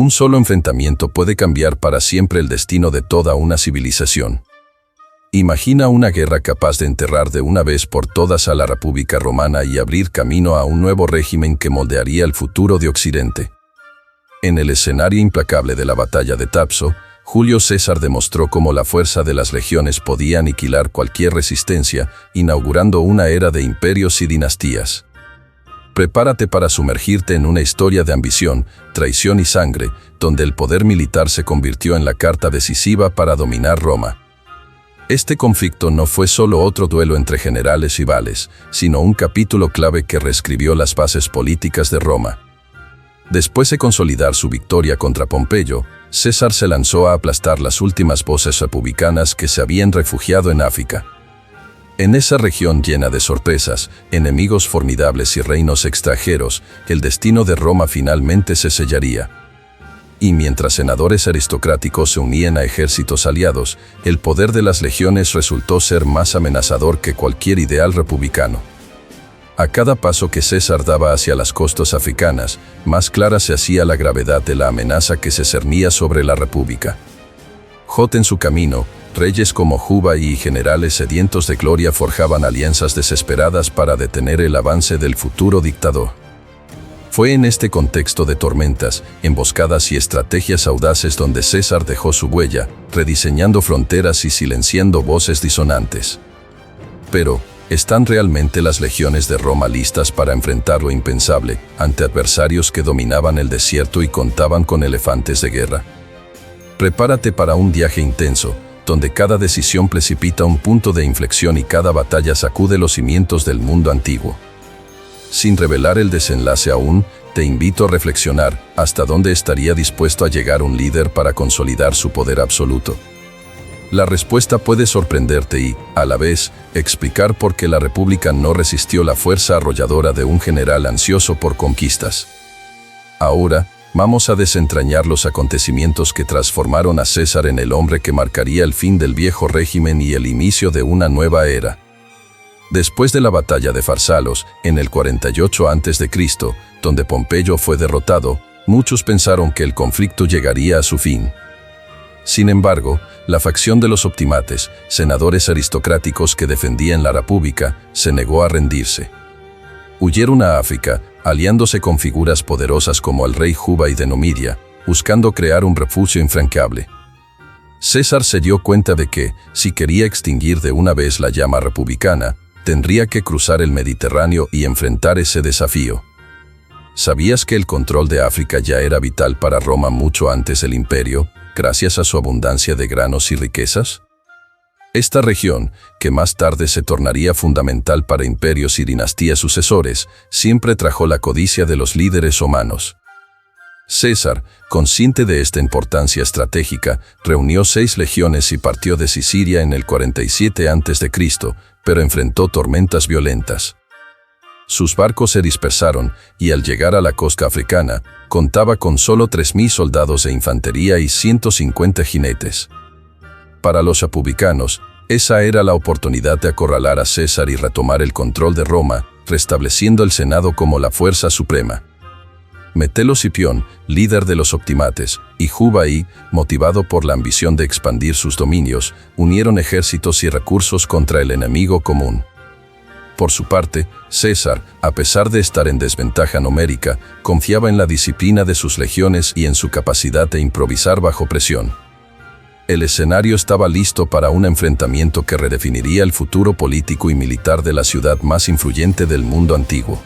Un solo enfrentamiento puede cambiar para siempre el destino de toda una civilización. Imagina una guerra capaz de enterrar de una vez por todas a la República Romana y abrir camino a un nuevo régimen que moldearía el futuro de Occidente. En el escenario implacable de la batalla de Thapso, Julio César demostró cómo la fuerza de las legiones podía aniquilar cualquier resistencia, inaugurando una era de imperios y dinastías. Prepárate para sumergirte en una historia de ambición, traición y sangre, donde el poder militar se convirtió en la carta decisiva para dominar Roma. Este conflicto no fue solo otro duelo entre generales rivales, sino un capítulo clave que reescribió las bases políticas de Roma. Después de consolidar su victoria contra Pompeyo, César se lanzó a aplastar las últimas voces republicanas que se habían refugiado en África. En esa región llena de sorpresas, enemigos formidables y reinos extranjeros, el destino de Roma finalmente se sellaría. Y mientras senadores aristocráticos se unían a ejércitos aliados, el poder de las legiones resultó ser más amenazador que cualquier ideal republicano. A cada paso que César daba hacia las costas africanas, más clara se hacía la gravedad de la amenaza que se cernía sobre la República. En su camino, reyes como Juba y generales sedientos de gloria forjaban alianzas desesperadas para detener el avance del futuro dictador. Fue en este contexto de tormentas, emboscadas y estrategias audaces donde César dejó su huella, rediseñando fronteras y silenciando voces disonantes. Pero, ¿están realmente las legiones de Roma listas para enfrentar lo impensable, ante adversarios que dominaban el desierto y contaban con elefantes de guerra? Prepárate para un viaje intenso, donde cada decisión precipita un punto de inflexión y cada batalla sacude los cimientos del mundo antiguo. Sin revelar el desenlace aún, te invito a reflexionar hasta dónde estaría dispuesto a llegar un líder para consolidar su poder absoluto. La respuesta puede sorprenderte y, a la vez, explicar por qué la República no resistió la fuerza arrolladora de un general ansioso por conquistas. Ahora, vamos a desentrañar los acontecimientos que transformaron a César en el hombre que marcaría el fin del viejo régimen y el inicio de una nueva era. Después de la batalla de Farsalos, en el 48 a.C., donde Pompeyo fue derrotado, muchos pensaron que el conflicto llegaría a su fin. Sin embargo, la facción de los optimates, senadores aristocráticos que defendían la República, se negó a rendirse. Huyeron a África, aliándose con figuras poderosas como el rey Juba y de Numidia, buscando crear un refugio infranqueable. César se dio cuenta de que, si quería extinguir de una vez la llama republicana, tendría que cruzar el Mediterráneo y enfrentar ese desafío. ¿Sabías que el control de África ya era vital para Roma mucho antes del imperio, gracias a su abundancia de granos y riquezas? Esta región, que más tarde se tornaría fundamental para imperios y dinastías sucesores, siempre trajo la codicia de los líderes romanos. César, consciente de esta importancia estratégica, reunió 6 legiones y partió de Sicilia en el 47 a.C., pero enfrentó tormentas violentas. Sus barcos se dispersaron y al llegar a la costa africana, contaba con solo 3.000 soldados de infantería y 150 jinetes. Para los republicanos, esa era la oportunidad de acorralar a César y retomar el control de Roma, restableciendo el Senado como la fuerza suprema. Metelo Escipión, líder de los optimates, y Juba I, motivado por la ambición de expandir sus dominios, unieron ejércitos y recursos contra el enemigo común. Por su parte, César, a pesar de estar en desventaja numérica, confiaba en la disciplina de sus legiones y en su capacidad de improvisar bajo presión. El escenario estaba listo para un enfrentamiento que redefiniría el futuro político y militar de la ciudad más influyente del mundo antiguo.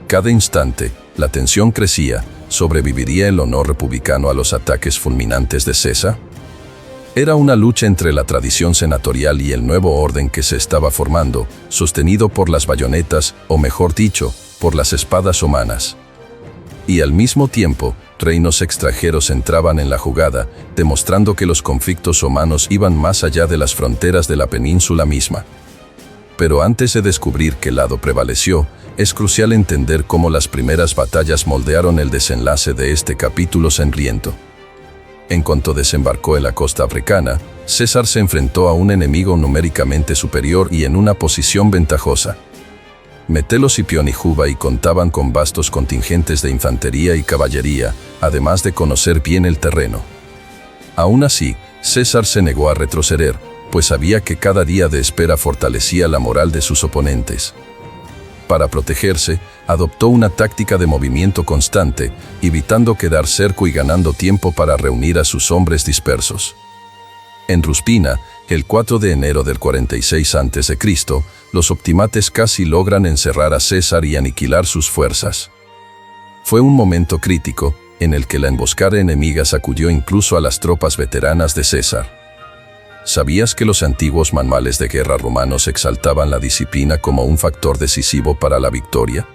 Cada instante, la tensión crecía. ¿Sobreviviría el honor republicano a los ataques fulminantes de César? Era una lucha entre la tradición senatorial y el nuevo orden que se estaba formando, sostenido por las bayonetas, o mejor dicho, por las espadas romanas. Y al mismo tiempo, reinos extranjeros entraban en la jugada, demostrando que los conflictos romanos iban más allá de las fronteras de la península misma. Pero antes de descubrir qué lado prevaleció, es crucial entender cómo las primeras batallas moldearon el desenlace de este capítulo sangriento. En cuanto desembarcó en la costa africana, César se enfrentó a un enemigo numéricamente superior y en una posición ventajosa. Metelo, Cipión y Juba contaban con vastos contingentes de infantería y caballería, además de conocer bien el terreno. Aún así, César se negó a retroceder, pues sabía que cada día de espera fortalecía la moral de sus oponentes. Para protegerse, adoptó una táctica de movimiento constante, evitando quedar cerco y ganando tiempo para reunir a sus hombres dispersos. En Ruspina, el 4 de enero del 46 a.C., los optimates casi logran encerrar a César y aniquilar sus fuerzas. Fue un momento crítico, en el que la emboscada enemiga sacudió incluso a las tropas veteranas de César. ¿Sabías que los antiguos manuales de guerra romanos exaltaban la disciplina como un factor decisivo para la victoria?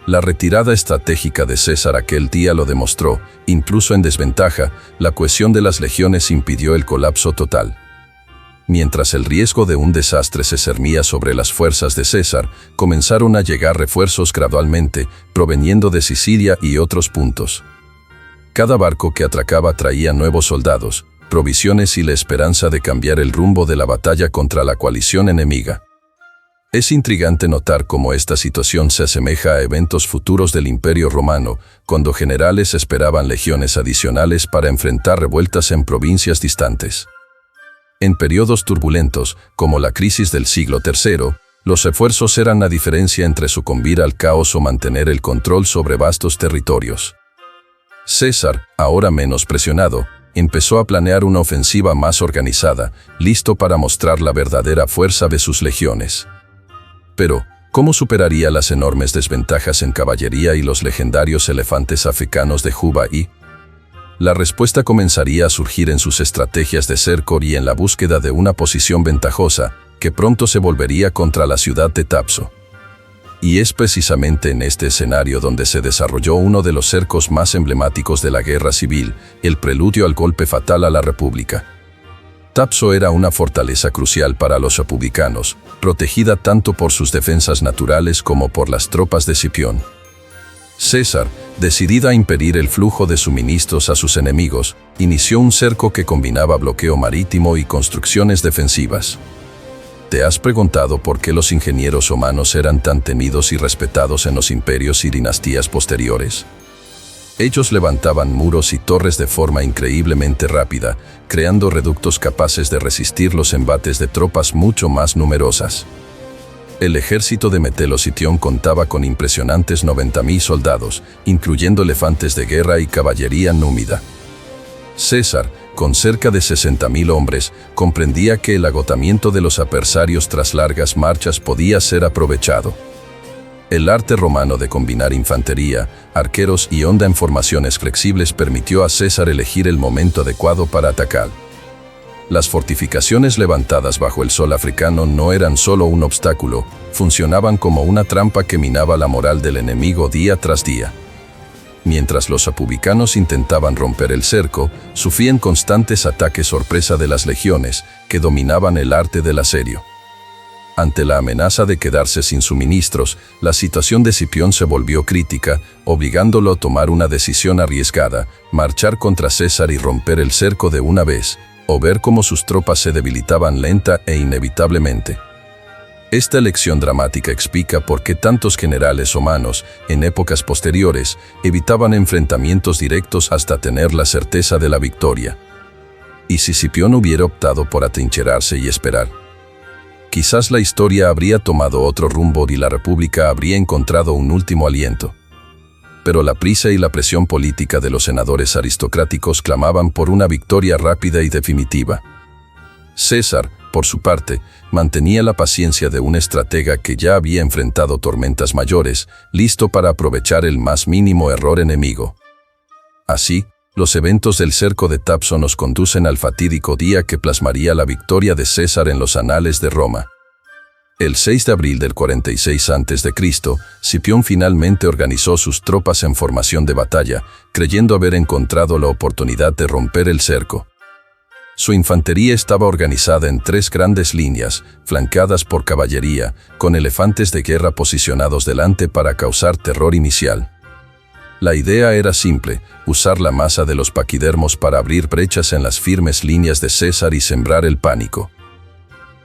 La retirada estratégica de César aquel día lo demostró. Incluso en desventaja, la cohesión de las legiones impidió el colapso total. Mientras el riesgo de un desastre se cernía sobre las fuerzas de César, comenzaron a llegar refuerzos gradualmente, proveniendo de Sicilia y otros puntos. Cada barco que atracaba traía nuevos soldados, provisiones y la esperanza de cambiar el rumbo de la batalla contra la coalición enemiga. Es intrigante notar cómo esta situación se asemeja a eventos futuros del Imperio Romano, cuando generales esperaban legiones adicionales para enfrentar revueltas en provincias distantes. En periodos turbulentos, como la crisis del siglo III, los esfuerzos eran la diferencia entre sucumbir al caos o mantener el control sobre vastos territorios. César, ahora menos presionado, empezó a planear una ofensiva más organizada, listo para mostrar la verdadera fuerza de sus legiones. Pero, ¿cómo superaría las enormes desventajas en caballería y los legendarios elefantes africanos de Juba? La respuesta comenzaría a surgir en sus estrategias de cerco y en la búsqueda de una posición ventajosa, que pronto se volvería contra la ciudad de Tapso. Y es precisamente en este escenario donde se desarrolló uno de los cercos más emblemáticos de la guerra civil, el preludio al golpe fatal a la República. Tapso era una fortaleza crucial para los republicanos, protegida tanto por sus defensas naturales como por las tropas de Cipión. César, decidido a impedir el flujo de suministros a sus enemigos, inició un cerco que combinaba bloqueo marítimo y construcciones defensivas. ¿Te has preguntado por qué los ingenieros romanos eran tan temidos y respetados en los imperios y dinastías posteriores? Ellos levantaban muros y torres de forma increíblemente rápida, creando reductos capaces de resistir los embates de tropas mucho más numerosas. El ejército de Metelo Cipión contaba con impresionantes 90.000 soldados, incluyendo elefantes de guerra y caballería númida. César, con cerca de 60.000 hombres, comprendía que el agotamiento de los adversarios tras largas marchas podía ser aprovechado. El arte romano de combinar infantería, arqueros y onda en formaciones flexibles permitió a César elegir el momento adecuado para atacar. Las fortificaciones levantadas bajo el sol africano no eran solo un obstáculo, funcionaban como una trampa que minaba la moral del enemigo día tras día. Mientras los republicanos intentaban romper el cerco, sufrían constantes ataques sorpresa de las legiones, que dominaban el arte del asedio. Ante la amenaza de quedarse sin suministros, la situación de Cipión se volvió crítica, obligándolo a tomar una decisión arriesgada: marchar contra César y romper el cerco de una vez, o ver cómo sus tropas se debilitaban lenta e inevitablemente. Esta elección dramática explica por qué tantos generales romanos, en épocas posteriores, evitaban enfrentamientos directos hasta tener la certeza de la victoria. ¿Y si Cipión hubiera optado por atrincherarse y esperar? Quizás la historia habría tomado otro rumbo y la República habría encontrado un último aliento. Pero la prisa y la presión política de los senadores aristocráticos clamaban por una victoria rápida y definitiva. César, por su parte, mantenía la paciencia de un estratega que ya había enfrentado tormentas mayores, listo para aprovechar el más mínimo error enemigo. Así, los eventos del cerco de Tapso nos conducen al fatídico día que plasmaría la victoria de César en los anales de Roma. El 6 de abril del 46 a.C., Cipión finalmente organizó sus tropas en formación de batalla, creyendo haber encontrado la oportunidad de romper el cerco. Su infantería estaba organizada en 3 grandes líneas, flanqueadas por caballería, con elefantes de guerra posicionados delante para causar terror inicial. La idea era simple: usar la masa de los paquidermos para abrir brechas en las firmes líneas de César y sembrar el pánico.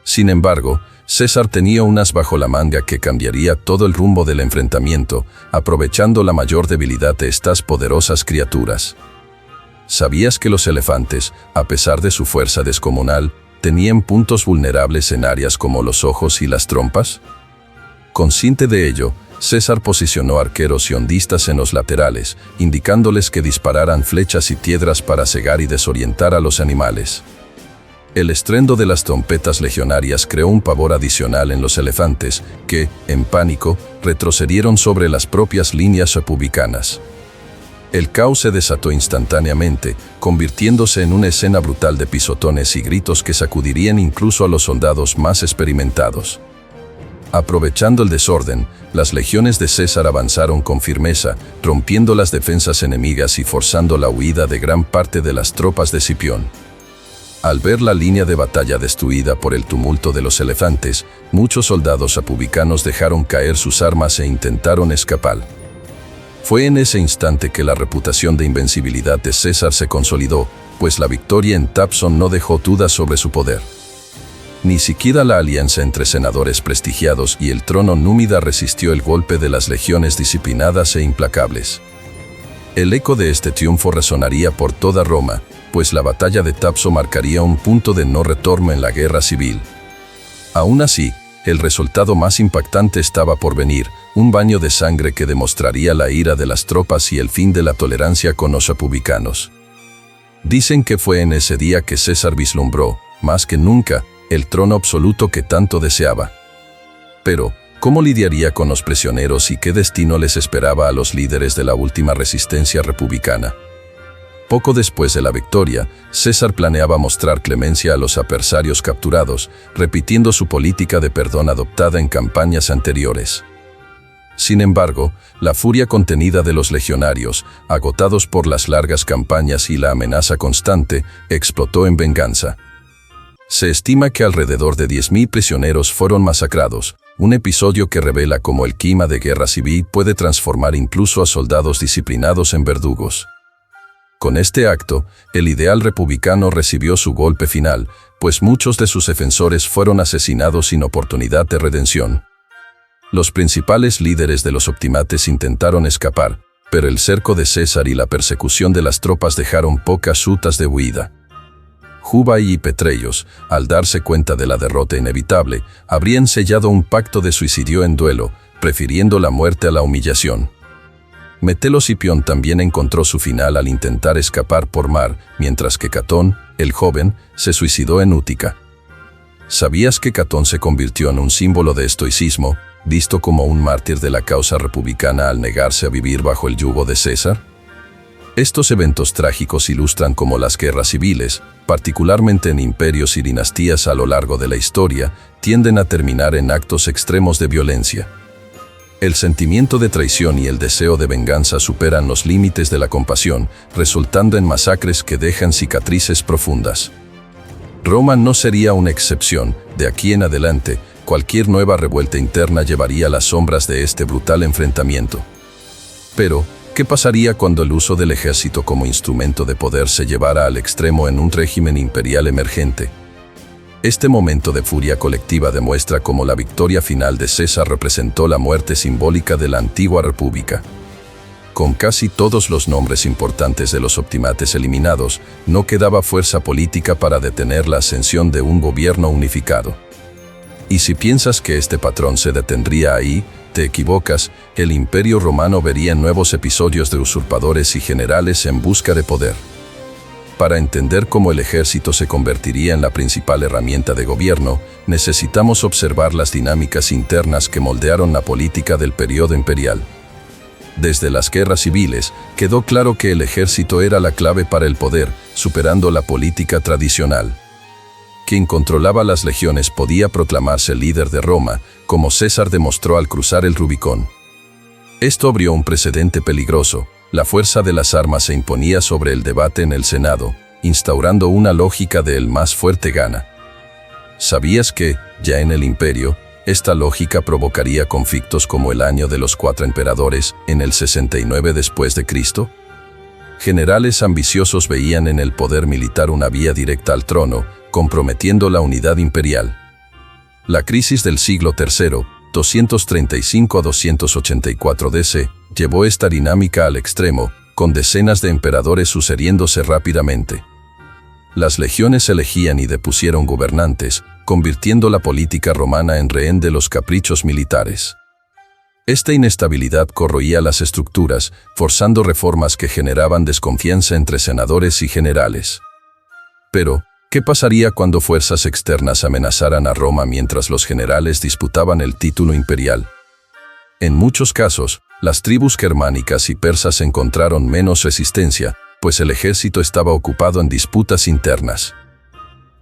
Sin embargo, César tenía un as bajo la manga que cambiaría todo el rumbo del enfrentamiento, aprovechando la mayor debilidad de estas poderosas criaturas. ¿Sabías que los elefantes, a pesar de su fuerza descomunal, tenían puntos vulnerables en áreas como los ojos y las trompas? Consciente de ello, César posicionó arqueros y hondistas en los laterales, indicándoles que dispararan flechas y piedras para cegar y desorientar a los animales. El estruendo de las trompetas legionarias creó un pavor adicional en los elefantes, que, en pánico, retrocedieron sobre las propias líneas republicanas. El caos se desató instantáneamente, convirtiéndose en una escena brutal de pisotones y gritos que sacudirían incluso a los soldados más experimentados. Aprovechando el desorden, las legiones de César avanzaron con firmeza, rompiendo las defensas enemigas y forzando la huida de gran parte de las tropas de Escipión. Al ver la línea de batalla destruida por el tumulto de los elefantes, muchos soldados republicanos dejaron caer sus armas e intentaron escapar. Fue en ese instante que la reputación de invencibilidad de César se consolidó, pues la victoria en Tapson no dejó dudas sobre su poder. Ni siquiera la alianza entre senadores prestigiados y el trono númida resistió el golpe de las legiones disciplinadas e implacables. El eco de este triunfo resonaría por toda Roma, pues la batalla de Tapso marcaría un punto de no retorno en la guerra civil. Aún así, el resultado más impactante estaba por venir, un baño de sangre que demostraría la ira de las tropas y el fin de la tolerancia con los republicanos. Dicen que fue en ese día que César vislumbró, más que nunca, el trono absoluto que tanto deseaba. Pero, ¿cómo lidiaría con los prisioneros y qué destino les esperaba a los líderes de la última resistencia republicana? Poco después de la victoria, César planeaba mostrar clemencia a los adversarios capturados, repitiendo su política de perdón adoptada en campañas anteriores. Sin embargo, la furia contenida de los legionarios, agotados por las largas campañas y la amenaza constante, explotó en venganza. Se estima que alrededor de 10.000 prisioneros fueron masacrados, un episodio que revela cómo el clima de guerra civil puede transformar incluso a soldados disciplinados en verdugos. Con este acto, el ideal republicano recibió su golpe final, pues muchos de sus defensores fueron asesinados sin oportunidad de redención. Los principales líderes de los optimates intentaron escapar, pero el cerco de César y la persecución de las tropas dejaron pocas rutas de huida. Jubai y Petreios, al darse cuenta de la derrota inevitable, habrían sellado un pacto de suicidio en duelo, prefiriendo la muerte a la humillación. Metelo Escipión también encontró su final al intentar escapar por mar, mientras que Catón, el joven, se suicidó en Útica. ¿Sabías que Catón se convirtió en un símbolo de estoicismo, visto como un mártir de la causa republicana al negarse a vivir bajo el yugo de César? Estos eventos trágicos ilustran cómo las guerras civiles, particularmente en imperios y dinastías a lo largo de la historia, tienden a terminar en actos extremos de violencia. El sentimiento de traición y el deseo de venganza superan los límites de la compasión, resultando en masacres que dejan cicatrices profundas. Roma no sería una excepción. De aquí en adelante, cualquier nueva revuelta interna llevaría las sombras de este brutal enfrentamiento. Pero, ¿qué pasaría cuando el uso del ejército como instrumento de poder se llevara al extremo en un régimen imperial emergente? Este momento de furia colectiva demuestra cómo la victoria final de César representó la muerte simbólica de la antigua república. Con casi todos los nombres importantes de los optimates eliminados, no quedaba fuerza política para detener la ascensión de un gobierno unificado. Y si piensas que este patrón se detendría ahí, te equivocas. El Imperio Romano vería nuevos episodios de usurpadores y generales en busca de poder. Para entender cómo el ejército se convertiría en la principal herramienta de gobierno, necesitamos observar las dinámicas internas que moldearon la política del periodo imperial. Desde las guerras civiles, quedó claro que el ejército era la clave para el poder, superando la política tradicional. Quien controlaba las legiones podía proclamarse líder de Roma, como César demostró al cruzar el Rubicón. Esto abrió un precedente peligroso. La fuerza de las armas se imponía sobre el debate en el Senado, instaurando una lógica de el más fuerte gana. ¿Sabías que, ya en el imperio, esta lógica provocaría conflictos como el año de los 4 emperadores, en el 69 después de Cristo? Generales ambiciosos veían en el poder militar una vía directa al trono, comprometiendo la unidad imperial. La crisis del siglo III, 235 a 284 DC, llevó esta dinámica al extremo, con decenas de emperadores sucediéndose rápidamente. Las legiones elegían y depusieron gobernantes, convirtiendo la política romana en rehén de los caprichos militares. Esta inestabilidad corroía las estructuras, forzando reformas que generaban desconfianza entre senadores y generales. Pero, ¿qué pasaría cuando fuerzas externas amenazaran a Roma mientras los generales disputaban el título imperial? En muchos casos, las tribus germánicas y persas encontraron menos resistencia, pues el ejército estaba ocupado en disputas internas.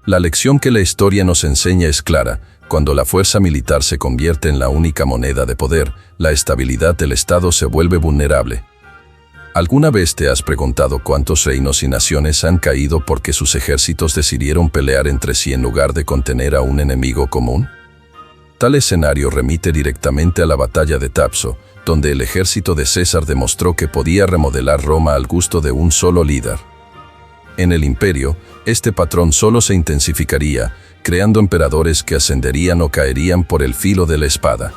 La lección que la historia nos enseña es clara: cuando la fuerza militar se convierte en la única moneda de poder, la estabilidad del Estado se vuelve vulnerable. ¿Alguna vez te has preguntado cuántos reinos y naciones han caído porque sus ejércitos decidieron pelear entre sí en lugar de contener a un enemigo común? Tal escenario remite directamente a la batalla de Thapso, donde el ejército de César demostró que podía remodelar Roma al gusto de un solo líder. En el imperio, este patrón solo se intensificaría, creando emperadores que ascenderían o caerían por el filo de la espada.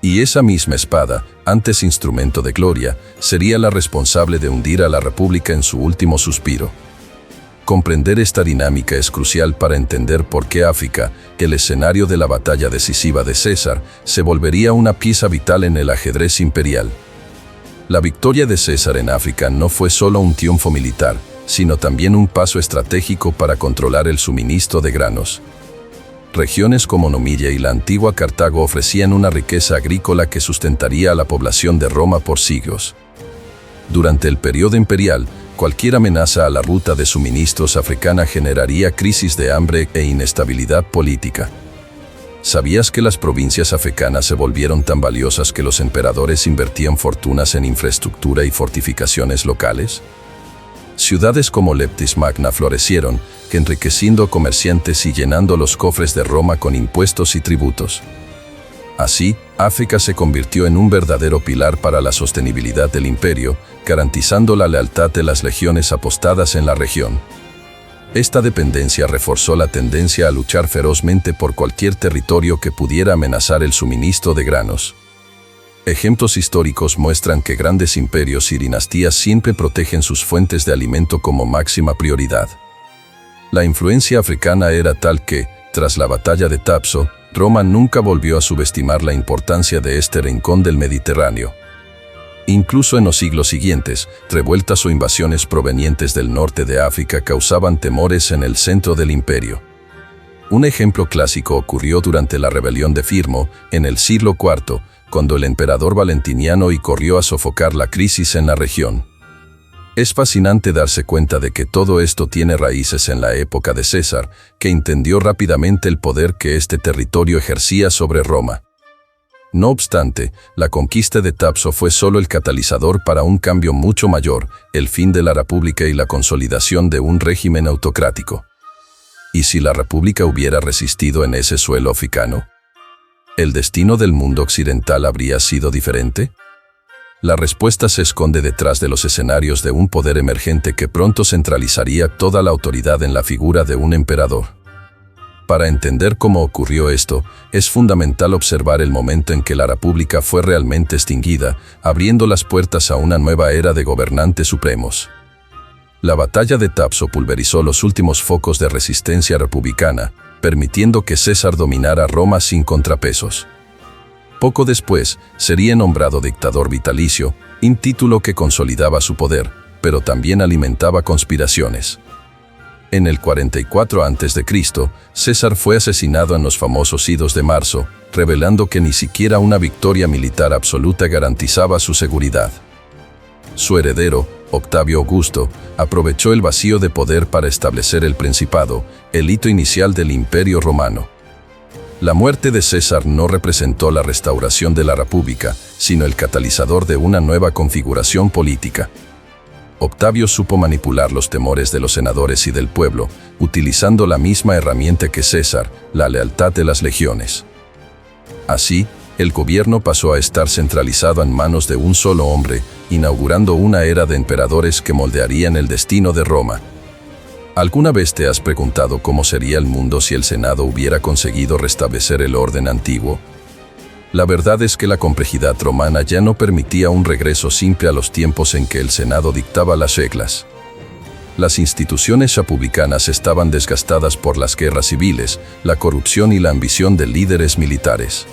Y esa misma espada, antes instrumento de gloria, sería la responsable de hundir a la República en su último suspiro. Comprender esta dinámica es crucial para entender por qué África, el escenario de la batalla decisiva de César, se volvería una pieza vital en el ajedrez imperial. La victoria de César en África no fue solo un triunfo militar, sino también un paso estratégico para controlar el suministro de granos. Regiones como Numidia y la antigua Cartago ofrecían una riqueza agrícola que sustentaría a la población de Roma por siglos. Durante el periodo imperial, cualquier amenaza a la ruta de suministros africana generaría crisis de hambre e inestabilidad política. ¿Sabías que las provincias africanas se volvieron tan valiosas que los emperadores invertían fortunas en infraestructura y fortificaciones locales? Ciudades como Leptis Magna florecieron, enriqueciendo comerciantes y llenando los cofres de Roma con impuestos y tributos. Así, África se convirtió en un verdadero pilar para la sostenibilidad del imperio, garantizando la lealtad de las legiones apostadas en la región. Esta dependencia reforzó la tendencia a luchar ferozmente por cualquier territorio que pudiera amenazar el suministro de granos. Ejemplos históricos muestran que grandes imperios y dinastías siempre protegen sus fuentes de alimento como máxima prioridad. La influencia africana era tal que, tras la batalla de Thapso, Roma nunca volvió a subestimar la importancia de este rincón del Mediterráneo. Incluso en los siglos siguientes, revueltas o invasiones provenientes del norte de África causaban temores en el centro del imperio. Un ejemplo clásico ocurrió durante la rebelión de Firmo, en el siglo IV, cuando el emperador Valentiniano corrió a sofocar la crisis en la región. Es fascinante darse cuenta de que todo esto tiene raíces en la época de César, que entendió rápidamente el poder que este territorio ejercía sobre Roma. No obstante, la conquista de Thapso fue solo el catalizador para un cambio mucho mayor, el fin de la República y la consolidación de un régimen autocrático. ¿Y si la República hubiera resistido en ese suelo africano? ¿El destino del mundo occidental habría sido diferente? La respuesta se esconde detrás de los escenarios de un poder emergente que pronto centralizaría toda la autoridad en la figura de un emperador. Para entender cómo ocurrió esto, es fundamental observar el momento en que la República fue realmente extinguida, abriendo las puertas a una nueva era de gobernantes supremos. La batalla de Thapso pulverizó los últimos focos de resistencia republicana, permitiendo que César dominara Roma sin contrapesos. Poco después, sería nombrado dictador vitalicio, un título que consolidaba su poder, pero también alimentaba conspiraciones. En el 44 a.C., César fue asesinado en los famosos Idos de Marzo, revelando que ni siquiera una victoria militar absoluta garantizaba su seguridad. Su heredero, Octavio Augusto, aprovechó el vacío de poder para establecer el Principado, el hito inicial del Imperio Romano. La muerte de César no representó la restauración de la República, sino el catalizador de una nueva configuración política. Octavio supo manipular los temores de los senadores y del pueblo, utilizando la misma herramienta que César, la lealtad de las legiones. Así, el gobierno pasó a estar centralizado en manos de un solo hombre, inaugurando una era de emperadores que moldearían el destino de Roma. ¿Alguna vez te has preguntado cómo sería el mundo si el Senado hubiera conseguido restablecer el orden antiguo? La verdad es que la complejidad romana ya no permitía un regreso simple a los tiempos en que el Senado dictaba las reglas. Las instituciones republicanas estaban desgastadas por las guerras civiles, la corrupción y la ambición de líderes militares.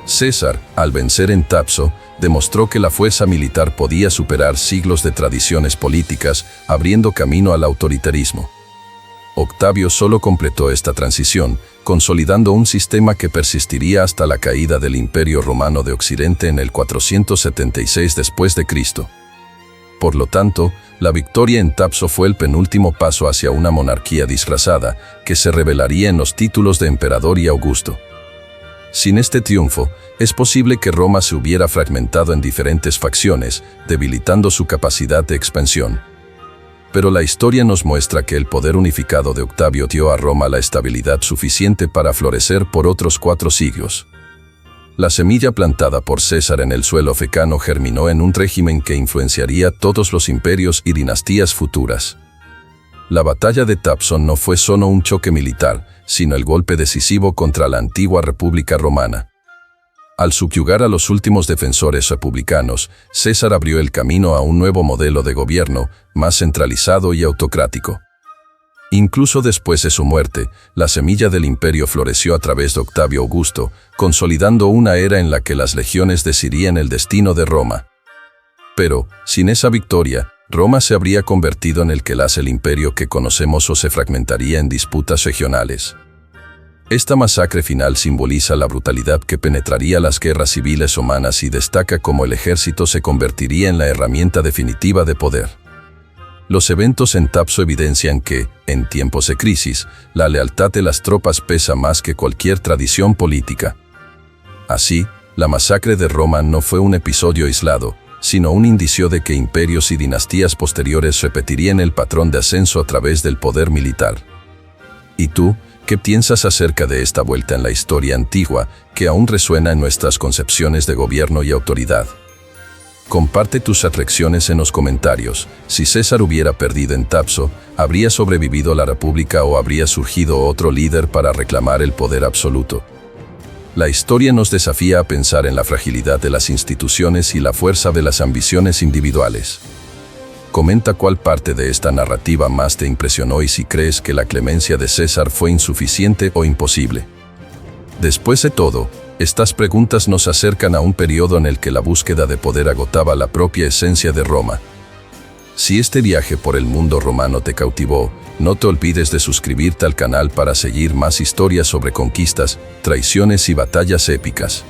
César, al vencer en Tapso, demostró que la fuerza militar podía superar siglos de tradiciones políticas, abriendo camino al autoritarismo. Octavio solo completó esta transición, consolidando un sistema que persistiría hasta la caída del Imperio Romano de Occidente en el 476 después de Cristo. Por lo tanto, la victoria en Tapso fue el penúltimo paso hacia una monarquía disfrazada, que se revelaría en los títulos de emperador y Augusto. Sin este triunfo, es posible que Roma se hubiera fragmentado en diferentes facciones, debilitando su capacidad de expansión. Pero la historia nos muestra que el poder unificado de Octavio dio a Roma la estabilidad suficiente para florecer por otros 4 siglos. La semilla plantada por César en el suelo fecano germinó en un régimen que influenciaría todos los imperios y dinastías futuras. La batalla de Tapso no fue solo un choque militar, sino el golpe decisivo contra la antigua República Romana. Al subyugar a los últimos defensores republicanos, César abrió el camino a un nuevo modelo de gobierno, más centralizado y autocrático. Incluso después de su muerte, la semilla del imperio floreció a través de Octavio Augusto, consolidando una era en la que las legiones decidían el destino de Roma. Pero, sin esa victoria, Roma se habría convertido en el que hace el imperio que conocemos o se fragmentaría en disputas regionales. Esta masacre final simboliza la brutalidad que penetraría las guerras civiles romanas y destaca cómo el ejército se convertiría en la herramienta definitiva de poder. Los eventos en Tapso evidencian que, en tiempos de crisis, la lealtad de las tropas pesa más que cualquier tradición política. Así, la masacre de Roma no fue un episodio aislado, sino un indicio de que imperios y dinastías posteriores repetirían el patrón de ascenso a través del poder militar. ¿Y tú, qué piensas acerca de esta vuelta en la historia antigua que aún resuena en nuestras concepciones de gobierno y autoridad? Comparte tus reflexiones en los comentarios. Si César hubiera perdido en Tapso, ¿habría sobrevivido la República o habría surgido otro líder para reclamar el poder absoluto? La historia nos desafía a pensar en la fragilidad de las instituciones y la fuerza de las ambiciones individuales. Comenta cuál parte de esta narrativa más te impresionó y si crees que la clemencia de César fue insuficiente o imposible. Después de todo, estas preguntas nos acercan a un periodo en el que la búsqueda de poder agotaba la propia esencia de Roma. Si este viaje por el mundo romano te cautivó, no te olvides de suscribirte al canal para seguir más historias sobre conquistas, traiciones y batallas épicas.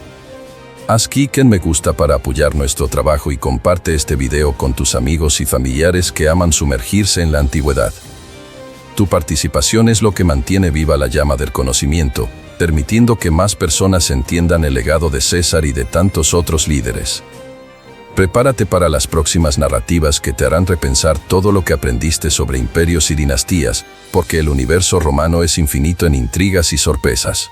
Haz clic en me gusta para apoyar nuestro trabajo y comparte este video con tus amigos y familiares que aman sumergirse en la antigüedad. Tu participación es lo que mantiene viva la llama del conocimiento, permitiendo que más personas entiendan el legado de César y de tantos otros líderes. Prepárate para las próximas narrativas que te harán repensar todo lo que aprendiste sobre imperios y dinastías, porque el universo romano es infinito en intrigas y sorpresas.